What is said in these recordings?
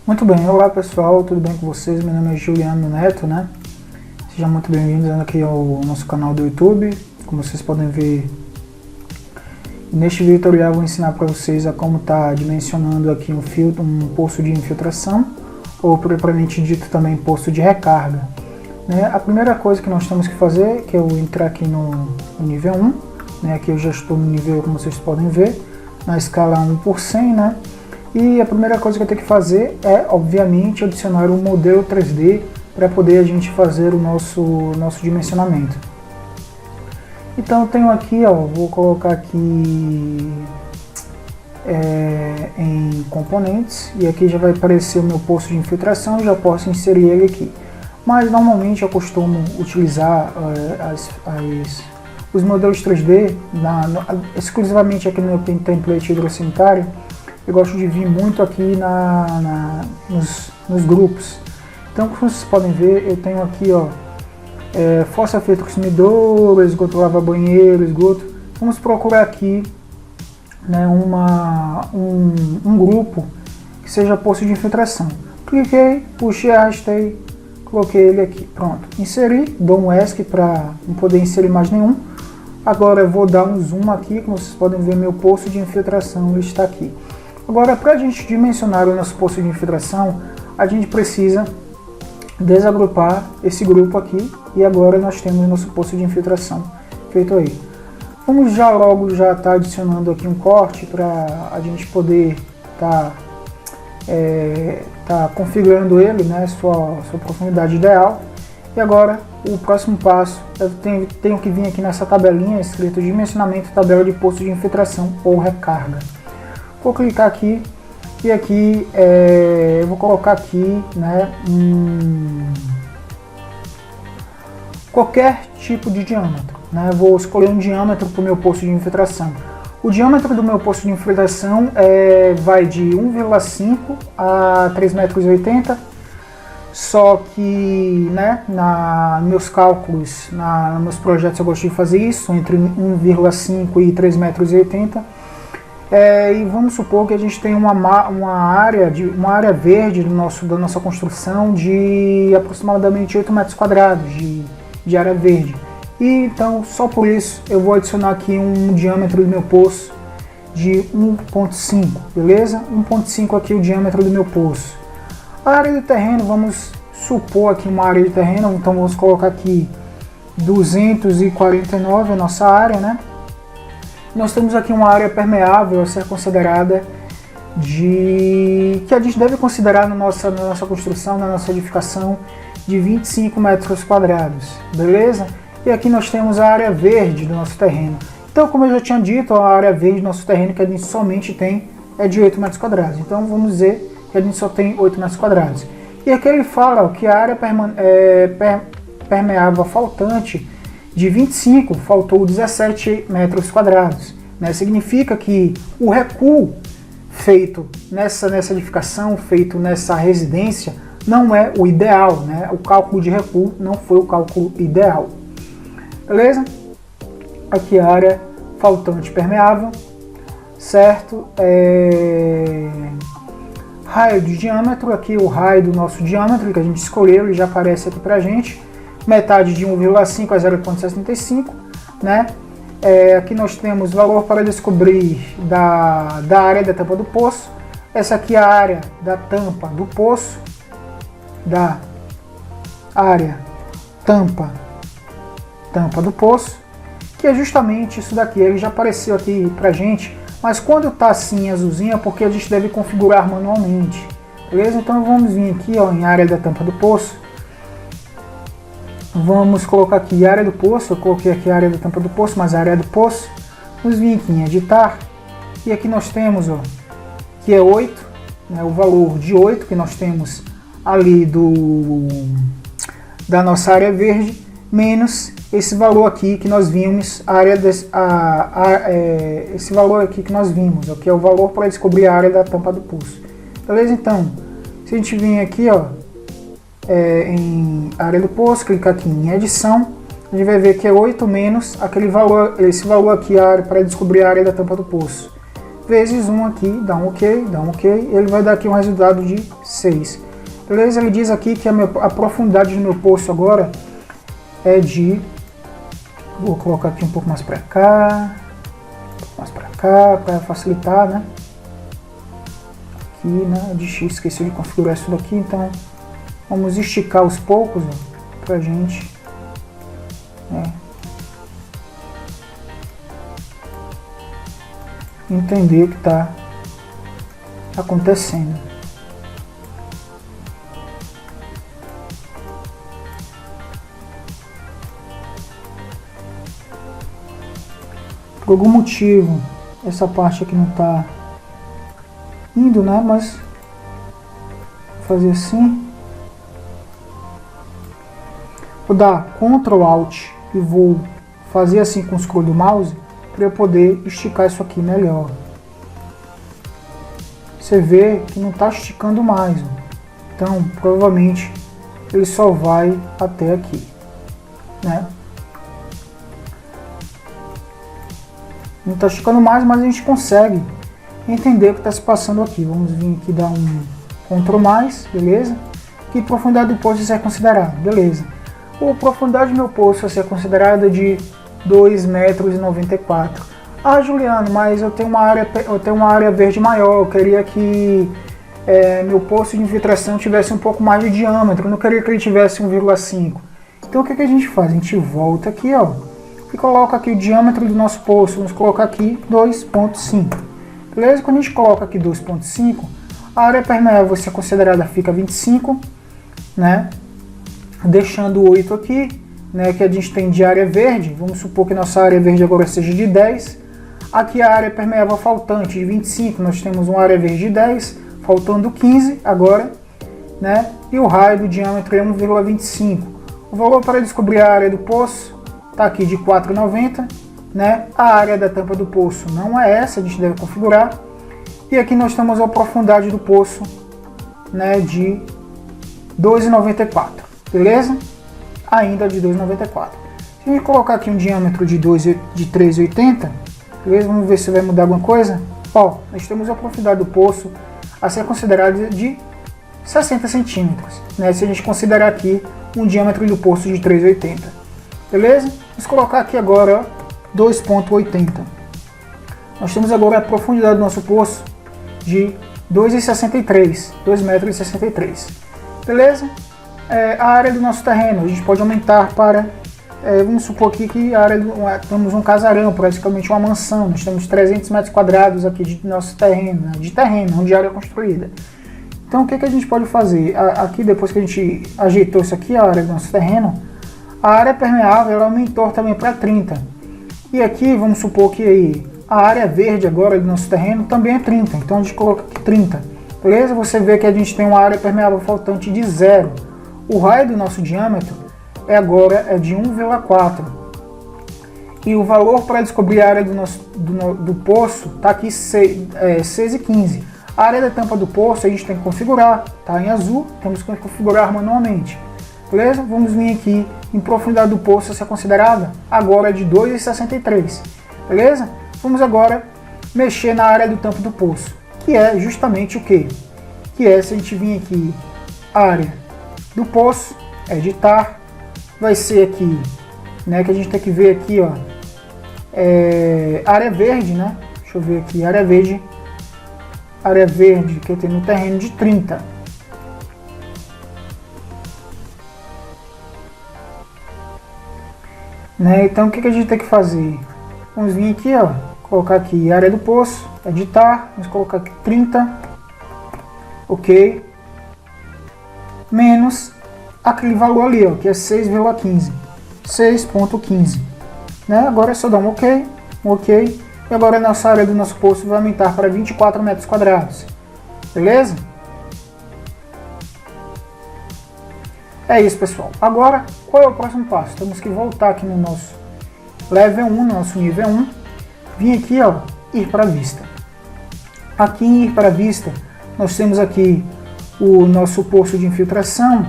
Muito bem, olá pessoal, tudo bem com vocês? Meu nome é Juliano Neto, né? Sejam muito bem-vindos aqui ao nosso canal do YouTube. Como vocês podem ver, neste vídeo tutorial eu vou ensinar para vocês a como tá dimensionando aqui um poço de infiltração, ou propriamente dito também poço de recarga. Né? A primeira coisa que nós temos que fazer, que eu entrar aqui no nível 1, né? Aqui eu já estou no nível, como vocês podem ver, na escala 1 por 100, né? E a primeira coisa que eu tenho que fazer é, obviamente, adicionar um modelo 3D para poder a gente fazer o nosso dimensionamento. Então eu tenho aqui, ó, vou colocar aqui em componentes, e aqui já vai aparecer o meu poço de infiltração, já posso inserir ele aqui. Mas normalmente eu costumo utilizar os modelos 3D exclusivamente aqui no meu template hidrossanitário. Eu gosto de vir muito aqui nos grupos. Então, como vocês podem ver, eu tenho aqui, ó, fossa feita consumidor, esgoto lava-banheiro, esgoto. Vamos procurar aqui, né, um grupo que seja poço de infiltração. Cliquei, puxei, arrastei, coloquei ele aqui. Pronto, inseri, dou um ESC para não poder inserir mais nenhum. Agora eu vou dar um zoom aqui, como vocês podem ver, meu poço de infiltração ele está aqui. Agora, para a gente dimensionar o nosso poço de infiltração, a gente precisa desagrupar esse grupo aqui, e agora nós temos o nosso poço de infiltração feito aí. Vamos logo estar adicionando aqui um corte para a gente poder estar configurando ele, né, sua profundidade ideal. E agora, o próximo passo, eu tenho que vir aqui nessa tabelinha escrito dimensionamento tabela de poço de infiltração ou recarga. Vou clicar aqui e aqui eu vou colocar aqui, né, qualquer tipo de diâmetro, né? Vou escolher um diâmetro para o meu poço de infiltração. O diâmetro do meu poço de infiltração vai de 1,5 a 3,80 m, só que, né, meus cálculos, nos meus projetos eu gosto de fazer isso, entre 1,5 e 3,80 m. E vamos supor que a gente tem uma área verde da nossa construção de aproximadamente 8 metros quadrados de área verde. E então, só por isso, eu vou adicionar aqui um diâmetro do meu poço de 1,5, beleza? 1,5 aqui o diâmetro do meu poço. A área do terreno, vamos supor aqui uma área de terreno, então vamos colocar aqui 249 a nossa área, né? Nós temos aqui uma área permeável a ser considerada que a gente deve considerar na nossa construção, na nossa edificação, de 25 metros quadrados, beleza? E aqui nós temos a área verde do nosso terreno. Então, como eu já tinha dito, a área verde do nosso terreno que a gente somente tem é de 8 metros quadrados. Então, vamos dizer que a gente só tem 8 metros quadrados. E aqui ele fala que a área permeável faltante de 25 faltou 17 metros quadrados. Né? Significa que o recuo feito nessa edificação, feito nessa residência, não é o ideal. Né? O cálculo de recuo não foi o cálculo ideal. Beleza? Aqui a área faltante permeável, certo? Raio de diâmetro, aqui o raio do nosso diâmetro que a gente escolheu, ele já aparece aqui pra gente. Metade de 1,5 a 0,65, né? Aqui nós temos valor para descobrir da área da tampa do poço. Essa aqui é a área da tampa do poço, da área tampa do poço, que é justamente isso daqui. Ele já apareceu aqui pra gente, mas quando tá assim azulzinho é porque a gente deve configurar manualmente, beleza? Então vamos vir aqui, ó, em área da tampa do poço. Vamos colocar aqui área do poço, eu coloquei aqui a área da tampa do poço, mas a área do poço. Vamos vir aqui em editar, e aqui nós temos, ó, que é 8, né, o valor de 8 que nós temos ali da nossa área verde, menos esse valor aqui que nós vimos, esse valor aqui que nós vimos, ó, que é o valor para descobrir a área da tampa do poço. Beleza? Então, se a gente vir aqui, ó, em área do poço, clicar aqui em edição, a gente vai ver que é 8 menos aquele valor, esse valor aqui para descobrir a área da tampa do poço. vezes 1 aqui, dá um ok, ele vai dar aqui um resultado de 6. Beleza? Ele diz aqui que a profundidade do meu poço agora é de... Vou colocar aqui um pouco mais para cá, para facilitar, né? Aqui, né? Esqueci de configurar isso daqui, então vamos esticar aos poucos, para a gente, né, entender o que está acontecendo. Por algum motivo essa parte aqui não está indo, né? Mas vou fazer assim. Vou dar Ctrl Alt e vou fazer assim com o scroll do mouse para eu poder esticar isso aqui melhor. Você vê que não está esticando mais, então provavelmente ele só vai até aqui, né? Não está esticando mais, mas a gente consegue entender o que está se passando aqui. Vamos vir aqui dar um Ctrl mais, beleza? Que profundidade do poço é considerada, beleza? A profundidade do meu poço vai ser considerada de 2,94 m. Ah, Juliano, mas eu tenho uma área verde maior, eu queria que meu poço de infiltração tivesse um pouco mais de diâmetro, eu não queria que ele tivesse 1,5. Então o que a gente faz? A gente volta aqui, ó, e coloca aqui o diâmetro do nosso poço, vamos colocar aqui 2,5. Beleza? Quando a gente coloca aqui 2,5, a área permeável vai ser considerada, fica 25, né? Deixando 8 aqui, né, que a gente tem de área verde. Vamos supor que nossa área verde agora seja de 10. Aqui a área permeável faltante de 25, nós temos uma área verde de 10, faltando 15 agora, né? E o raio do diâmetro é 1,25. O valor para descobrir a área do poço está aqui de 4,90, né? A área da tampa do poço não é essa, a gente deve configurar. E aqui nós temos a profundidade do poço, né, de 2,94, beleza? Ainda de 2,94. Se a gente colocar aqui um diâmetro de 3,80, beleza? Vamos ver se vai mudar alguma coisa. Ó, nós temos a profundidade do poço a ser considerada de 60 centímetros, né? Se a gente considerar aqui um diâmetro do poço de 3,80, beleza? Vamos colocar aqui agora 2,80. Nós temos agora a profundidade do nosso poço de 2,63 m, beleza? A área do nosso terreno a gente pode aumentar para, vamos supor aqui que a área temos um casarão, praticamente uma mansão, nós temos 300 metros quadrados aqui de nosso terreno, né? De terreno, não de área construída. Então o que a gente pode fazer? Aqui, depois que a gente ajeitou isso aqui, a área do nosso terreno, a área permeável ela aumentou também para 30. E aqui, vamos supor que aí, a área verde agora do nosso terreno também é 30. Então a gente coloca aqui 30. Beleza? Você vê que a gente tem uma área permeável faltante de 0. O raio do nosso diâmetro agora é de 1,4. E o valor para descobrir a área do poço está aqui 6,15. A área da tampa do poço a gente tem que configurar. Está em azul, temos que configurar manualmente. Beleza? Vamos vir aqui em profundidade do poço a ser considerada agora de 2,63. Beleza? Vamos agora mexer na área do tampo do poço, que é justamente o que? Que é, se a gente vir aqui, área do poço, editar, vai ser aqui, né, que a gente tem que ver aqui, ó, área verde, né? Deixa eu ver aqui, área verde que eu tenho no terreno de 30. Né? Então o que a gente tem que fazer? Vamos vir aqui, ó, colocar aqui área do poço, editar, vamos colocar aqui 30, ok, menos aquele valor ali, ó, que é 6,15, 6,15, né? Agora é só dar um ok, e agora a nossa área do nosso poço vai aumentar para 24 metros quadrados, beleza? É isso, pessoal. Agora, qual é o próximo passo? Temos que voltar aqui no nosso level 1, no nosso nível 1, vir aqui, ó, ir para a vista. Aqui em ir para a vista, nós temos aqui o nosso poço de infiltração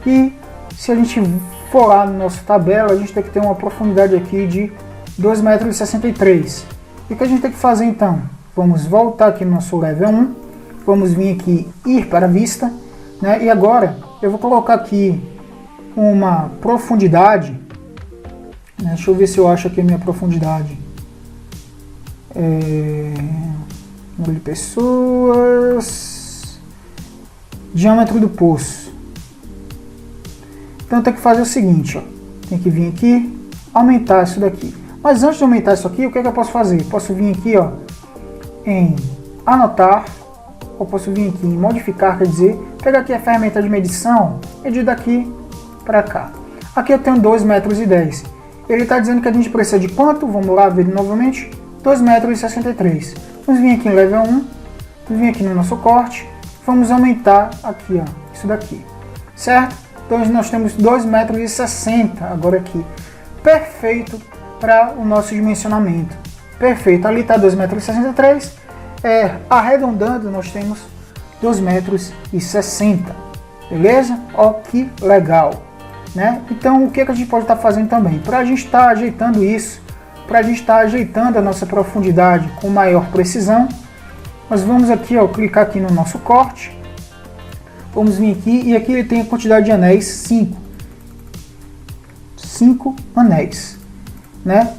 e se a gente for lá na nossa tabela, a gente tem que ter uma profundidade aqui de 2,63 m. E o que a gente tem que fazer então? Vamos voltar aqui no nosso level 1, vamos vir aqui, ir para a vista, né? E agora eu vou colocar aqui uma profundidade, né? Deixa eu ver se eu acho aqui a minha profundidade. Número de pessoas, diâmetro do poço. Então tem que fazer o seguinte, ó. Tem que vir aqui, aumentar isso daqui. Mas antes de aumentar isso aqui, o que é que eu posso fazer? Posso vir aqui, ó, em anotar, ou posso vir aqui em modificar, quer dizer, pegar aqui a ferramenta de medição, medir daqui para cá. Aqui eu tenho 2,10 metros. Ele está dizendo que a gente precisa de quanto? Vamos lá ver novamente. 2,63 metros. Vamos vir aqui em level 1, vamos vir aqui no nosso corte, vamos aumentar aqui, ó, isso daqui, certo? Então nós temos 2,60 metros agora aqui, perfeito para o nosso dimensionamento, perfeito, ali está 2,63 metros, arredondando nós temos 2,60 metros, beleza? Ó que legal, né? Então o que a gente pode estar fazendo também, para a gente estar ajeitando isso, para a gente estar ajeitando a nossa profundidade com maior precisão, nós vamos aqui, ó, clicar aqui no nosso corte, vamos vir aqui e aqui ele tem a quantidade de anéis 5. 5 anéis, né?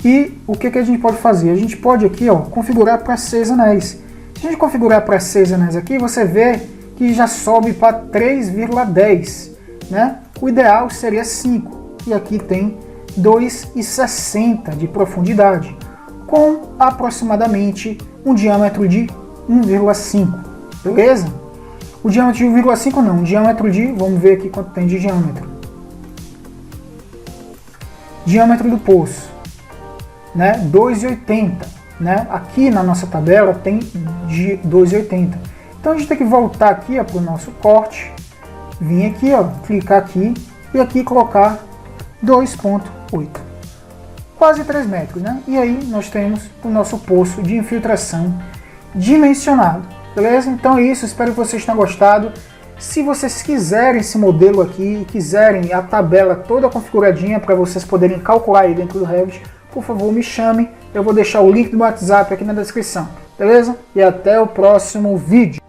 E o que a gente pode fazer? A gente pode aqui, ó, configurar para 6 anéis. Se a gente configurar para 6 anéis aqui, você vê que já sobe para 3,10, né? O ideal seria 5 e aqui tem 2,60 de profundidade, com aproximadamente um diâmetro de 1,5, beleza? O diâmetro de 1,5 não, o diâmetro de, vamos ver aqui quanto tem de diâmetro. Diâmetro do poço, né? 2,80, né? Aqui na nossa tabela tem de 2,80. Então a gente tem que voltar aqui para o nosso corte, vir aqui, ó, clicar aqui e aqui colocar 2,8, quase 3 metros, né? E aí nós temos o nosso poço de infiltração dimensionado, beleza? Então é isso, espero que vocês tenham gostado. Se vocês quiserem esse modelo aqui, quiserem a tabela toda configuradinha para vocês poderem calcular aí dentro do Revit, por favor me chame, eu vou deixar o link do WhatsApp aqui na descrição, beleza? E até o próximo vídeo.